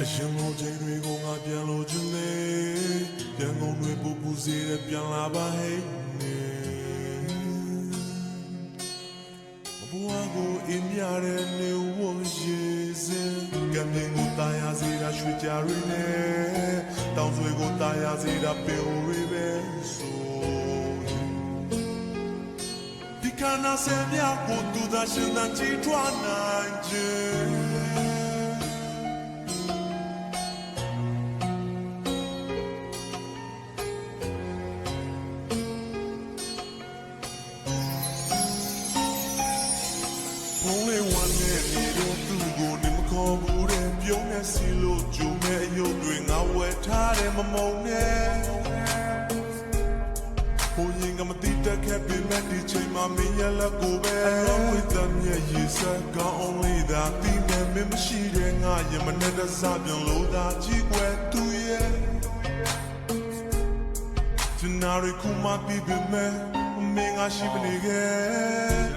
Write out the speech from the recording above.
အရင်လိုချိန်တွေကိုငါပြန်လို့ချင်နေပြန်ကုန်တွေပူပူစေတဲ့ပြန်လာပါဟဲ့ဘဝကိုအင်းရတဲ့နေဝရေစင်ကံတင်ကိုတာယာစေတာရွှေကြရင်းနဲ့တောင်ဆွေကိုတာယာစေတာပင်ရီပဲဆိုဒီကနာဆယ်မြကိုသူသာရှင်သာကြည်ထွားနိုင်ခြင်းဘုံလေးဝမ်းနဲ့နေတော့သူ့ကိုနေမခေါ်ဘူးတဲ့ပြုံးနေစီလို့ဂျုံမဲ့ရုပ်တွေငါဝယ်ထားတယ်မမုံနဲ့ဘုံရင်ကမတိတက်ခဲ့ပြီမဲ့ဒီချိန်မှာမင်းရလက်ကိုပဲအလုံးဝတမ်းရဲ့ရေစက်ကောင်းအောင်လေးသာဒီမဲ့မင်းမရှိတဲ့ငါရမနဲ့တစားပြန်လို့သာကြည့်ွယ်သူရဲ့ဒီနာရီခုမှပြီးပြီမဲ့မင်းငါရှိမနေခဲ့